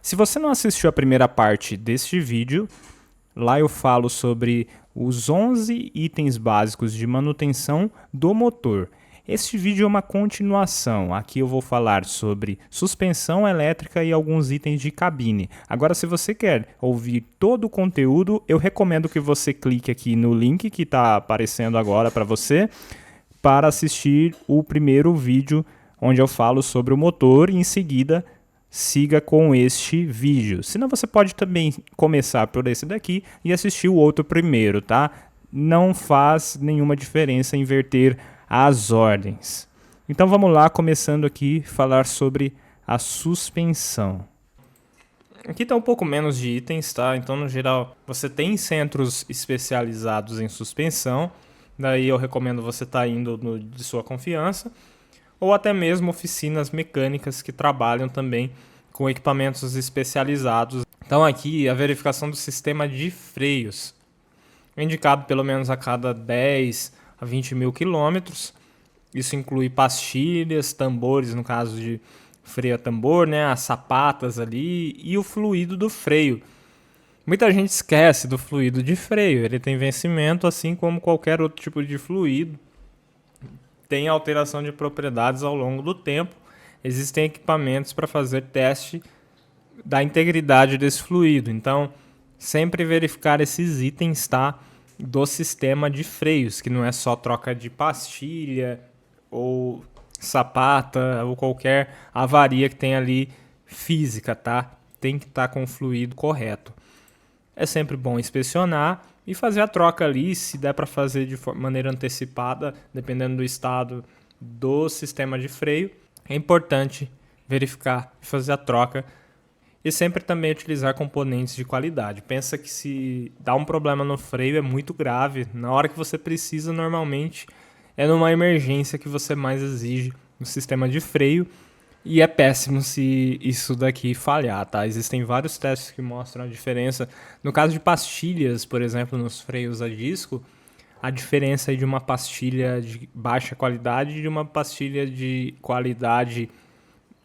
Se você não assistiu a primeira parte deste vídeo, lá eu falo sobre os 11 itens básicos de manutenção do motor. Este vídeo é uma continuação. Aqui eu vou falar sobre suspensão elétrica e alguns itens de cabine. Agora, se você quer ouvir todo o conteúdo, eu recomendo que você clique aqui no link que está aparecendo agora para você, para assistir o primeiro vídeo onde eu falo sobre o motor e em seguida siga com este vídeo. Senão você pode também começar por esse daqui e assistir o outro primeiro, tá? Não faz nenhuma diferença inverter as ordens. Então vamos lá, começando aqui falar sobre a suspensão. Aqui está um pouco menos de itens, tá? Então no geral você tem centros especializados em suspensão, daí eu recomendo você estar indo de sua confiança, ou até mesmo oficinas mecânicas que trabalham também com equipamentos especializados. Então aqui a verificação do sistema de freios, indicado pelo menos a cada 10 a 20 mil quilômetros. Isso inclui pastilhas, tambores, no caso de freio a tambor, né, as sapatas ali e o fluido do freio. Muita gente esquece do fluido de freio, ele tem vencimento assim como qualquer outro tipo de fluido. Tem alteração de propriedades ao longo do tempo. Existem equipamentos para fazer teste da integridade desse fluido. Então, sempre verificar esses itens, tá, do sistema de freios, que não é só troca de pastilha ou sapata ou qualquer avaria que tenha ali física, tá? Tem que estar com o fluido correto. É sempre bom inspecionar e fazer a troca ali, se der para fazer de maneira antecipada, dependendo do estado do sistema de freio. É importante verificar e fazer a troca e sempre também utilizar componentes de qualidade. Pensa que se dá um problema no freio é muito grave. Na hora que você precisa, normalmente é numa emergência que você mais exige no sistema de freio. E é péssimo se isso daqui falhar, tá? Existem vários testes que mostram a diferença. No caso de pastilhas, por exemplo, nos freios a disco, a diferença aí de uma pastilha de baixa qualidade e de uma pastilha de qualidade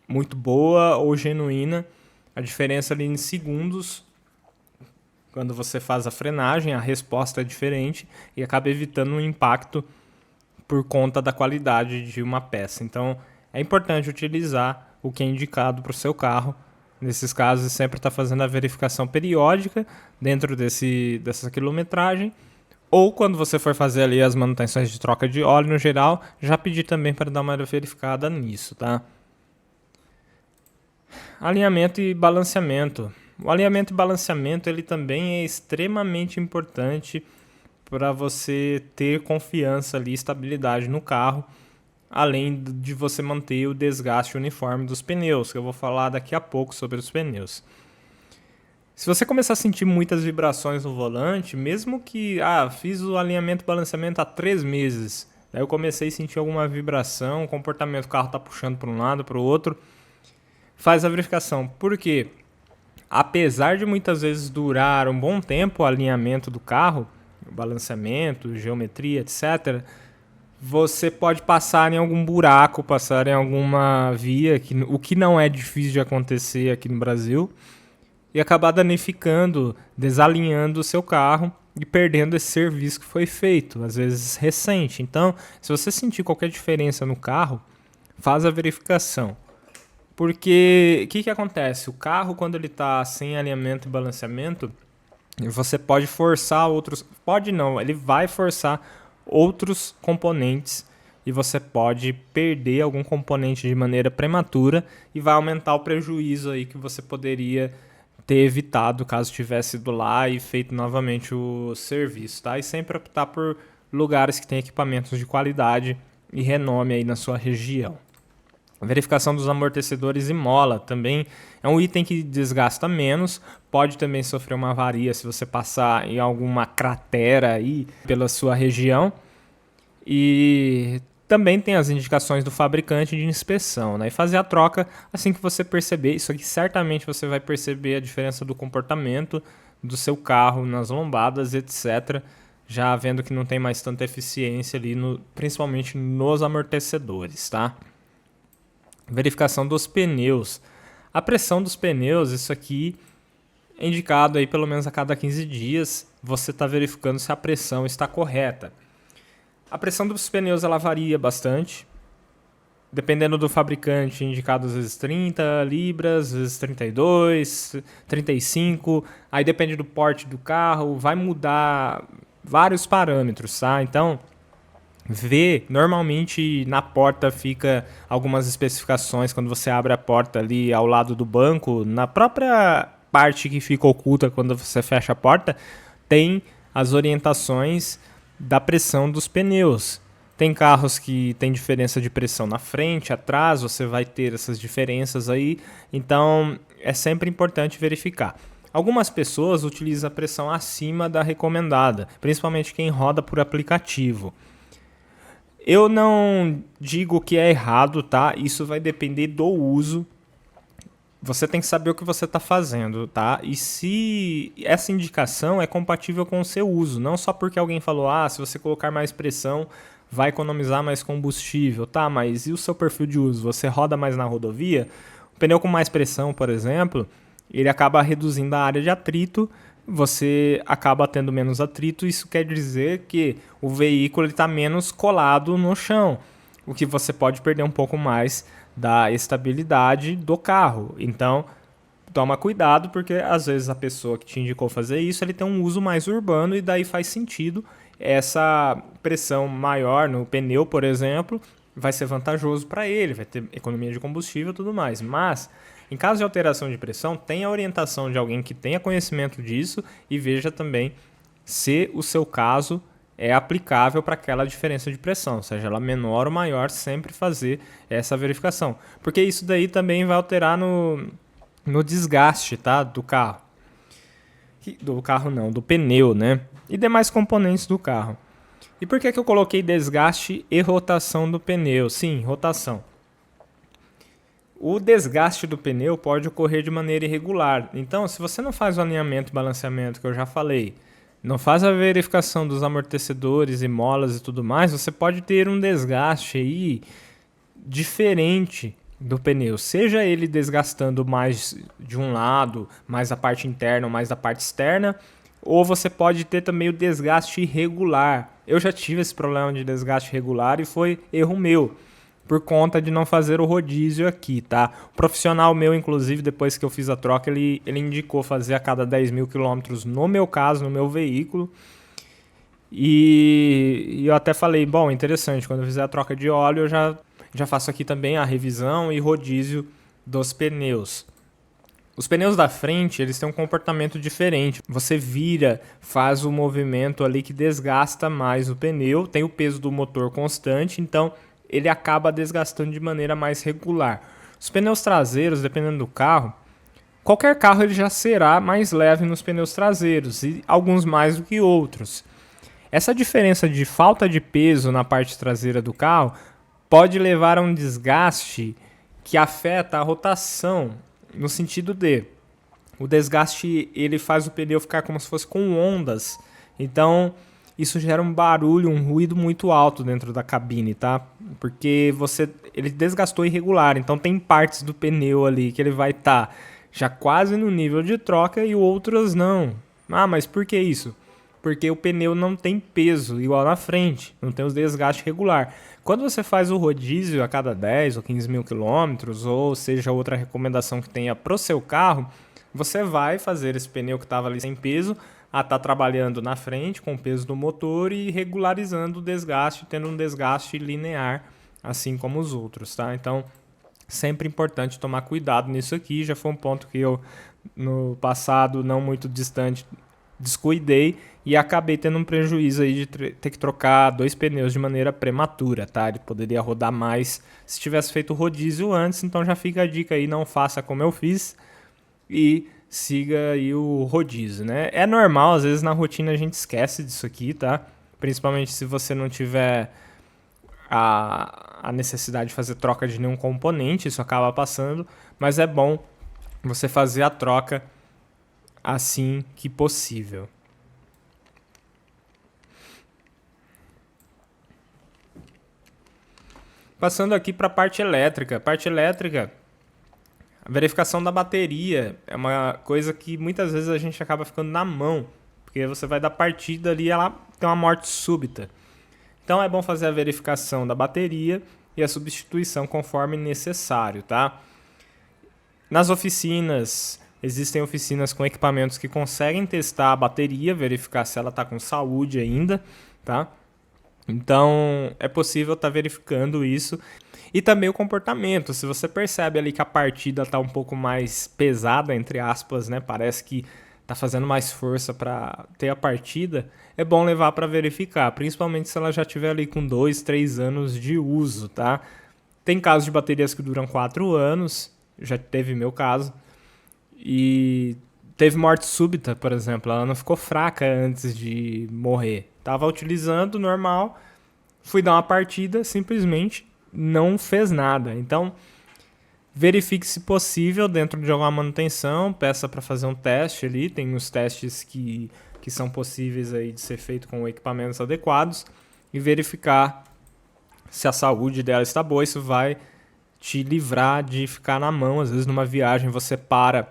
muito boa ou genuína, a diferença ali em segundos, quando você faz a frenagem, a resposta é diferente e acaba evitando um impacto por conta da qualidade de uma peça. Então, é importante utilizar o que é indicado para o seu carro. Nesses casos, sempre está fazendo a verificação periódica dentro dessa quilometragem. Ou quando você for fazer ali as manutenções de troca de óleo no geral, já pedir também para dar uma verificada nisso, tá? Alinhamento e balanceamento. O alinhamento e balanceamento ele também é extremamente importante para você ter confiança ali, estabilidade no carro, além de você manter o desgaste uniforme dos pneus, que eu vou falar daqui a pouco sobre os pneus. Se você começar a sentir muitas vibrações no volante, mesmo que fiz o alinhamento e balanceamento há 3 meses, daí eu comecei a sentir alguma vibração, o comportamento do carro está puxando para um lado, para o outro, faz a verificação. Por quê? Apesar de muitas vezes durar um bom tempo o alinhamento do carro, o balanceamento, geometria, etc., você pode passar em algum buraco, passar em alguma via, o que não é difícil de acontecer aqui no Brasil, e acabar danificando, desalinhando o seu carro e perdendo esse serviço que foi feito, às vezes recente. Então, se você sentir qualquer diferença no carro, faz a verificação. Porque o que acontece? O carro, quando ele está sem alinhamento e balanceamento, você pode forçar outros... Pode não, ele vai forçar outros componentes e você pode perder algum componente de maneira prematura e vai aumentar o prejuízo aí que você poderia ter evitado caso tivesse ido lá e feito novamente o serviço, tá? E sempre optar por lugares que têm equipamentos de qualidade e renome aí na sua região. A verificação dos amortecedores e mola também é um item que desgasta menos, pode também sofrer uma avaria se você passar em alguma cratera aí pela sua região. E também tem as indicações do fabricante de inspeção, né? E fazer a troca assim que você perceber. Isso aqui certamente você vai perceber a diferença do comportamento do seu carro nas lombadas, etc. Já vendo que não tem mais tanta eficiência ali, principalmente nos amortecedores, tá? Verificação dos pneus. A pressão dos pneus, isso aqui é indicado aí pelo menos a cada 15 dias, você está verificando se a pressão está correta. A pressão dos pneus ela varia bastante, dependendo do fabricante, indicado às vezes 30 libras, às vezes 32, 35, aí depende do porte do carro, vai mudar vários parâmetros, tá? Então, normalmente na porta fica algumas especificações quando você abre a porta ali ao lado do banco, na própria parte que fica oculta quando você fecha a porta, tem as orientações da pressão dos pneus. Tem carros que tem diferença de pressão na frente, atrás, você vai ter essas diferenças aí, então é sempre importante verificar. Algumas pessoas utilizam a pressão acima da recomendada, principalmente quem roda por aplicativo. Eu não digo que é errado, tá? Isso vai depender do uso. Você tem que saber o que você está fazendo, tá? E se essa indicação é compatível com o seu uso, não só porque alguém falou, se você colocar mais pressão, vai economizar mais combustível, tá? Mas e o seu perfil de uso? Você roda mais na rodovia? O pneu com mais pressão, por exemplo, ele acaba reduzindo a área de atrito, você acaba tendo menos atrito, isso quer dizer que o veículo está menos colado no chão, o que você pode perder um pouco mais da estabilidade do carro. Então, toma cuidado, porque às vezes a pessoa que te indicou fazer isso, ele tem um uso mais urbano e daí faz sentido essa pressão maior no pneu, por exemplo, vai ser vantajoso para ele, vai ter economia de combustível e tudo mais. Mas, em caso de alteração de pressão, tenha a orientação de alguém que tenha conhecimento disso e veja também se o seu caso é aplicável para aquela diferença de pressão, seja ela menor ou maior, sempre fazer essa verificação. Porque isso daí também vai alterar no desgaste, tá, do carro. Do carro não, do pneu, né? E demais componentes do carro. E por que eu coloquei desgaste e rotação do pneu? Sim, rotação. O desgaste do pneu pode ocorrer de maneira irregular. Então, se você não faz o alinhamento e balanceamento que eu já falei, não faz a verificação dos amortecedores e molas e tudo mais, você pode ter um desgaste aí diferente do pneu. Seja ele desgastando mais de um lado, mais a parte interna ou mais a parte externa, ou você pode ter também o desgaste irregular. Eu já tive esse problema de desgaste irregular e foi erro meu, por conta de não fazer o rodízio aqui, tá? O profissional meu, inclusive, depois que eu fiz a troca, ele indicou fazer a cada 10 mil quilômetros, no meu caso, no meu veículo. E eu até falei, bom, interessante, quando eu fizer a troca de óleo, eu já faço aqui também a revisão e rodízio dos pneus. Os pneus da frente, eles têm um comportamento diferente. Você vira, faz o movimento ali que desgasta mais o pneu, tem o peso do motor constante, então ele acaba desgastando de maneira mais regular. Os pneus traseiros, dependendo do carro, qualquer carro ele já será mais leve nos pneus traseiros, e alguns mais do que outros. Essa diferença de falta de peso na parte traseira do carro pode levar a um desgaste que afeta a rotação, no sentido de o desgaste ele faz o pneu ficar como se fosse com ondas. Então, isso gera um barulho, um ruído muito alto dentro da cabine, tá? Porque ele desgastou irregular, então tem partes do pneu ali que ele vai estar já quase no nível de troca e outras não. Mas por que isso? Porque o pneu não tem peso igual na frente, não tem os desgastes regular. Quando você faz o rodízio a cada 10 ou 15 mil quilômetros, ou seja, outra recomendação que tenha para o seu carro, você vai fazer esse pneu que estava ali sem peso a estar trabalhando na frente com o peso do motor e regularizando o desgaste, tendo um desgaste linear, assim como os outros, tá? Então, sempre importante tomar cuidado nisso aqui. Já foi um ponto que eu, no passado, não muito distante, descuidei e acabei tendo um prejuízo aí de ter que trocar 2 pneus de maneira prematura, tá? Ele poderia rodar mais se tivesse feito o rodízio antes, então já fica a dica aí, não faça como eu fiz e siga aí o rodízio, né? É normal, às vezes na rotina a gente esquece disso aqui, tá? Principalmente se você não tiver a necessidade de fazer troca de nenhum componente, isso acaba passando, mas é bom você fazer a troca assim que possível. Passando aqui para a parte elétrica. Parte elétrica, A verificação da bateria é uma coisa que muitas vezes a gente acaba ficando na mão, porque você vai dar partida ali e ela tem uma morte súbita. Então é bom fazer a verificação da bateria e a substituição conforme necessário, tá? Nas oficinas, existem oficinas com equipamentos que conseguem testar a bateria, verificar se ela está com saúde ainda, tá? Então é possível estar verificando isso. E também o comportamento, se você percebe ali que a partida está um pouco mais pesada, entre aspas, né? Parece que está fazendo mais força para ter a partida, é bom levar para verificar, principalmente se ela já tiver ali com 2, 3 anos de uso, tá? Tem casos de baterias que duram 4 anos, já teve meu caso, e teve morte súbita, por exemplo, ela não ficou fraca antes de morrer. Tava utilizando normal, fui dar uma partida, simplesmente não fez nada. Então, verifique se possível dentro de alguma manutenção, peça para fazer um teste ali, tem os testes que são possíveis aí de ser feito com equipamentos adequados e verificar se a saúde dela está boa. Isso vai te livrar de ficar na mão. Às vezes numa viagem você para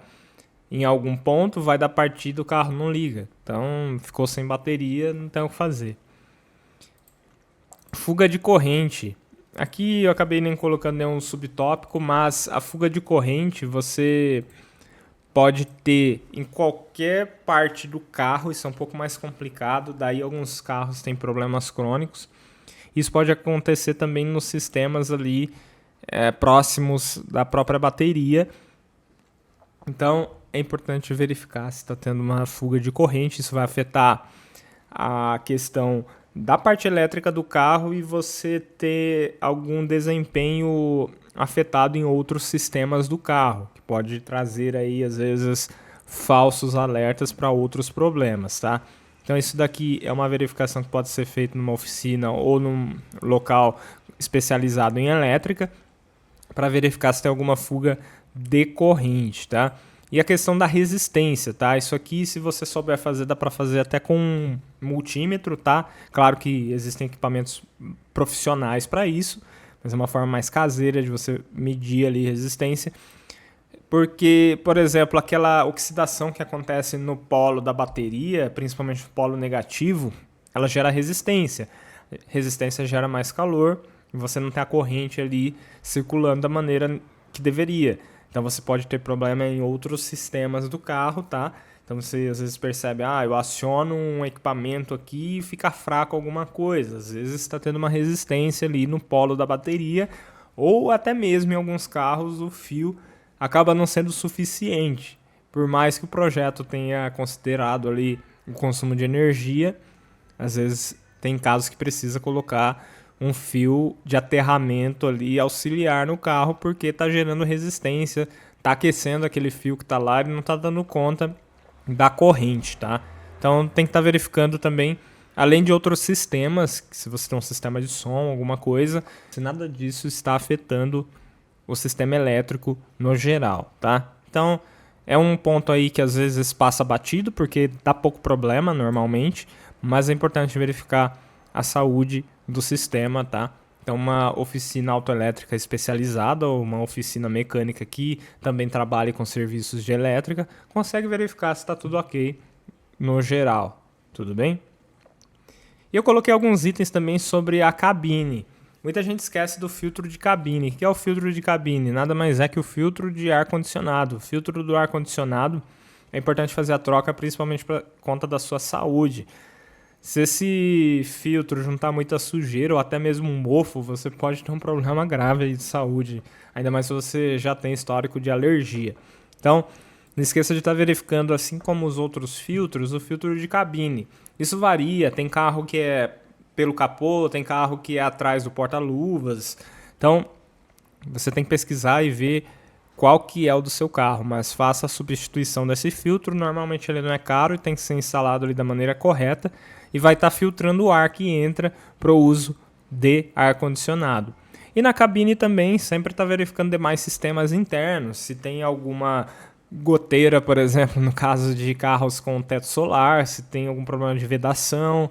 em algum ponto, vai dar partida, o carro não liga. Então ficou sem bateria, não tem o que fazer. Fuga de corrente. Aqui eu acabei nem colocando nenhum subtópico, mas a fuga de corrente você pode ter em qualquer parte do carro, isso é um pouco mais complicado, daí alguns carros têm problemas crônicos. Isso pode acontecer também nos sistemas ali próximos da própria bateria. Então é importante verificar se está tendo uma fuga de corrente, isso vai afetar a questão da parte elétrica do carro e você ter algum desempenho afetado em outros sistemas do carro, que pode trazer aí às vezes falsos alertas para outros problemas, tá? Então isso daqui é uma verificação que pode ser feita numa oficina ou num local especializado em elétrica para verificar se tem alguma fuga de corrente, tá? E a questão da resistência, tá? Isso aqui, se você souber fazer, dá para fazer até com um multímetro, tá? Claro que existem equipamentos profissionais para isso, mas é uma forma mais caseira de você medir ali resistência. Porque, por exemplo, aquela oxidação que acontece no polo da bateria, principalmente no polo negativo, ela gera resistência. Resistência gera mais calor e você não tem a corrente ali circulando da maneira que deveria. Então você pode ter problema em outros sistemas do carro, tá? Então você às vezes percebe, eu aciono um equipamento aqui e fica fraco alguma coisa. Às vezes está tendo uma resistência ali no polo da bateria, ou até mesmo em alguns carros o fio acaba não sendo suficiente. Por mais que o projeto tenha considerado ali o consumo de energia, às vezes tem casos que precisa colocar um fio de aterramento ali auxiliar no carro porque está gerando resistência, está aquecendo aquele fio que está lá e não está dando conta da corrente, tá? Então tem que estar verificando também, além de outros sistemas, se você tem um sistema de som, alguma coisa, se nada disso está afetando o sistema elétrico no geral, tá? Então é um ponto aí que às vezes passa batido porque dá pouco problema normalmente, mas é importante verificar a saúde do sistema, tá? Então uma oficina autoelétrica especializada ou uma oficina mecânica que também trabalhe com serviços de elétrica consegue verificar se está tudo ok no geral, tudo bem? E eu coloquei alguns itens também sobre a cabine. Muita gente esquece do filtro de cabine. O que é o filtro de cabine? Nada mais é que o filtro de ar-condicionado. O filtro do ar-condicionado é importante fazer a troca principalmente por conta da sua saúde. Se esse filtro juntar muita sujeira ou até mesmo um mofo, você pode ter um problema grave de saúde, ainda mais se você já tem histórico de alergia. Então, não esqueça de estar verificando, assim como os outros filtros, o filtro de cabine. Isso varia, tem carro que é pelo capô, tem carro que é atrás do porta-luvas. Então, você tem que pesquisar e ver qual que é o do seu carro, mas faça a substituição desse filtro. Normalmente ele não é caro e tem que ser instalado ali da maneira correta e vai estar filtrando o ar que entra para o uso de ar-condicionado. E na cabine também sempre está verificando demais sistemas internos, se tem alguma goteira, por exemplo, no caso de carros com teto solar, se tem algum problema de vedação,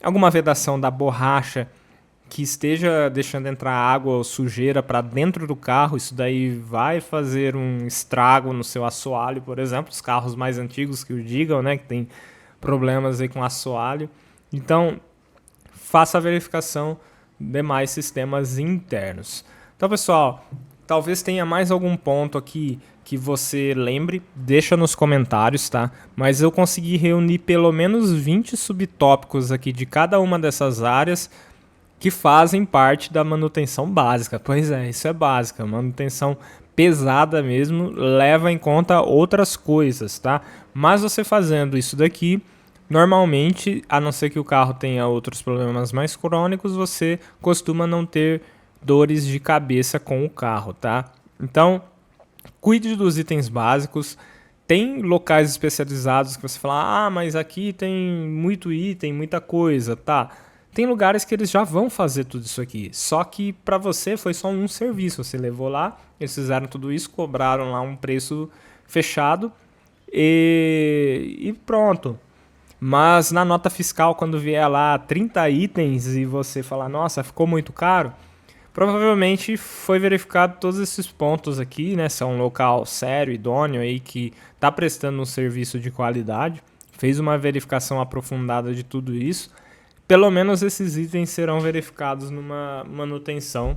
alguma vedação da borracha que esteja deixando entrar água ou sujeira para dentro do carro, isso daí vai fazer um estrago no seu assoalho, por exemplo, os carros mais antigos que o digam, né, que tem problemas aí com assoalho. Então, faça a verificação de demais sistemas internos. Então, pessoal, talvez tenha mais algum ponto aqui que você lembre, deixa nos comentários, tá? Mas eu consegui reunir pelo menos 20 subtópicos aqui de cada uma dessas áreas que fazem parte da manutenção básica. Pois é, isso é básica. Manutenção pesada mesmo leva em conta outras coisas, tá? Mas você fazendo isso daqui, normalmente, a não ser que o carro tenha outros problemas mais crônicos, você costuma não ter dores de cabeça com o carro, tá? Então, cuide dos itens básicos. Tem locais especializados que você fala, mas aqui tem muito item, muita coisa, tá? Tem lugares que eles já vão fazer tudo isso aqui, só que para você foi só um serviço, você levou lá, eles fizeram tudo isso, cobraram lá um preço fechado e pronto. Mas na nota fiscal, quando vier lá 30 itens e você falar, nossa, ficou muito caro, provavelmente foi verificado todos esses pontos aqui, né? São um local sério, idôneo aí que está prestando um serviço de qualidade, fez uma verificação aprofundada de tudo isso. Pelo menos esses itens serão verificados numa manutenção.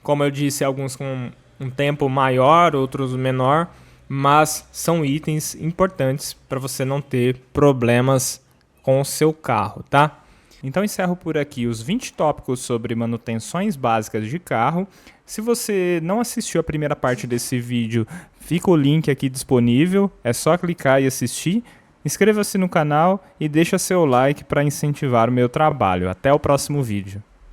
Como eu disse, alguns com um tempo maior, outros menor, mas são itens importantes para você não ter problemas com o seu carro, tá? Então encerro por aqui os 20 tópicos sobre manutenções básicas de carro. Se você não assistiu a primeira parte desse vídeo, fica o link aqui disponível, é só clicar e assistir. Inscreva-se no canal e deixa seu like para incentivar o meu trabalho. Até o próximo vídeo.